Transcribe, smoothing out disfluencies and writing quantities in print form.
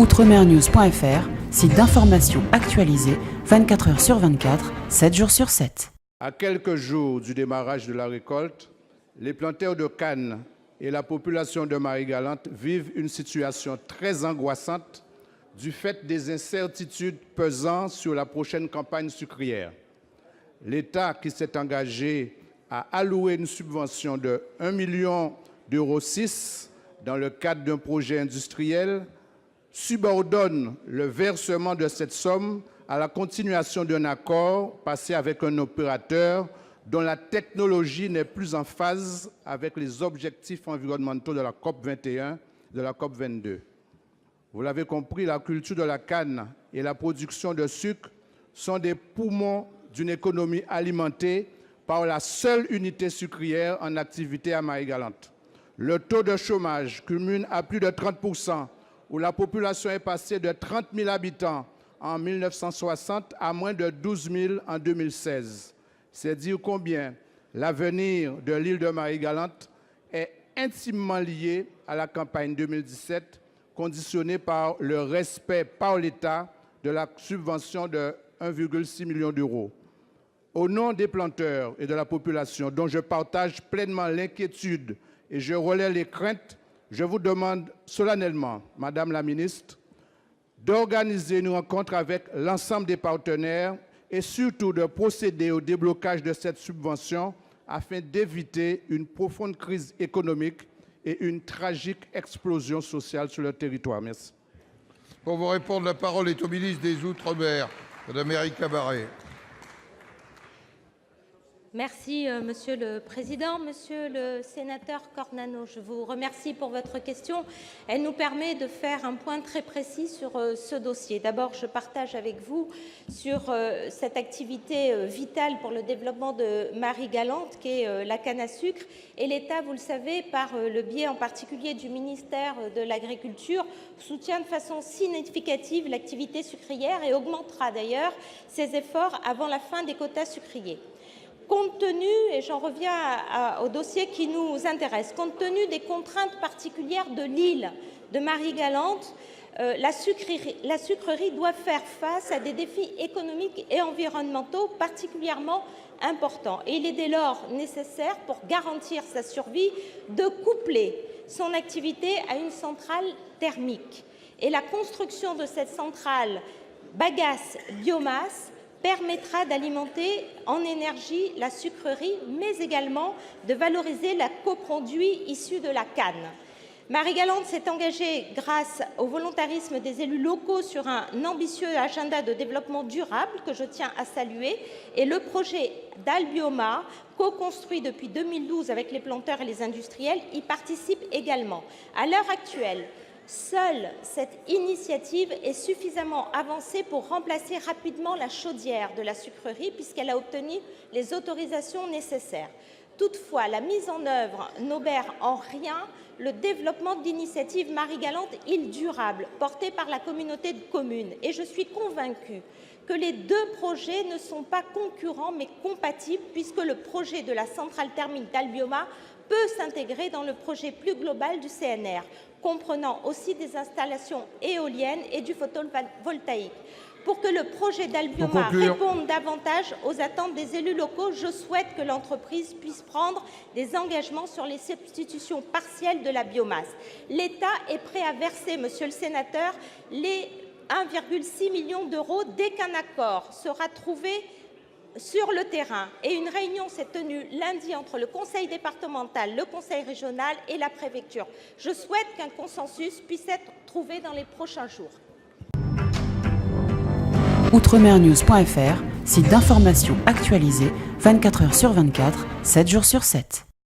Outremernews.fr, site d'information actualisé 24 heures sur 24, 7 jours sur 7. À quelques jours du démarrage de la récolte, les planteurs de canne et la population de Marie-Galante vivent une situation très angoissante du fait des incertitudes pesant sur la prochaine campagne sucrière. L'État, qui s'est engagé à allouer une subvention de 1,6 million d'euros dans le cadre d'un projet industriel, subordonne le versement de cette somme à la continuation d'un accord passé avec un opérateur dont la technologie n'est plus en phase avec les objectifs environnementaux de la COP 21 et de la COP 22. Vous l'avez compris, la culture de la canne et la production de sucre sont des poumons d'une économie alimentée par la seule unité sucrière en activité à Marie-Galante. Le taux de chômage culmine à plus de 30%, où la population est passée de 30 000 habitants en 1960 à moins de 12 000 en 2016. C'est dire combien l'avenir de l'île de Marie-Galante est intimement lié à la campagne 2017, conditionnée par le respect par l'État de la subvention de 1,6 million d'euros. Au nom des planteurs et de la population, dont je partage pleinement l'inquiétude et je relaie les craintes, je vous demande solennellement, Madame la Ministre, d'organiser une rencontre avec l'ensemble des partenaires et surtout de procéder au déblocage de cette subvention afin d'éviter une profonde crise économique et une tragique explosion sociale sur le territoire. Merci. Pour vous répondre, la parole est au ministre des Outre-mer, Mme Ericka Barré. Merci, Monsieur le Président. Monsieur le sénateur Cornano, je vous remercie pour votre question. Elle nous permet de faire un point très précis sur ce dossier. D'abord, je partage avec vous sur cette activité vitale pour le développement de Marie-Galante, qui est la canne à sucre. Et l'État, vous le savez, par le biais en particulier du ministère de l'Agriculture, soutient de façon significative l'activité sucrière et augmentera d'ailleurs ses efforts avant la fin des quotas sucriers. Compte tenu, et j'en reviens au dossier qui nous intéresse, compte tenu des contraintes particulières de l'île de Marie-Galante, la sucrerie doit faire face à des défis économiques et environnementaux particulièrement importants. Et il est dès lors nécessaire, pour garantir sa survie, de coupler son activité à une centrale thermique. Et la construction de cette centrale bagasse-biomasse permettra d'alimenter en énergie la sucrerie, mais également de valoriser la coproduit issu de la canne. Marie-Galante s'est engagée, grâce au volontarisme des élus locaux, sur un ambitieux agenda de développement durable que je tiens à saluer, et le projet d'Albioma, co-construit depuis 2012 avec les planteurs et les industriels, y participe également. À l'heure actuelle, seule cette initiative est suffisamment avancée pour remplacer rapidement la chaudière de la sucrerie, puisqu'elle a obtenu les autorisations nécessaires. Toutefois, la mise en œuvre n'obère en rien le développement de l'initiative Marie-Galante Île Durable, portée par la communauté de communes. Et je suis convaincue que les deux projets ne sont pas concurrents, mais compatibles, puisque le projet de la centrale thermique d'Albioma peut s'intégrer dans le projet plus global du CNR, comprenant aussi des installations éoliennes et du photovoltaïque. Pour que le projet d'Albioma réponde davantage aux attentes des élus locaux, je souhaite que l'entreprise puisse prendre des engagements sur les substitutions partielles de la biomasse. L'État est prêt à verser, monsieur le sénateur, les 1,6 million d'euros dès qu'un accord sera trouvé sur le terrain. Et une réunion s'est tenue lundi entre le conseil départemental, le conseil régional et la préfecture. Je souhaite qu'un consensus puisse être trouvé dans les prochains jours. Outremernews.fr, site d'information actualisé 24 heures sur 24, 7 jours sur 7.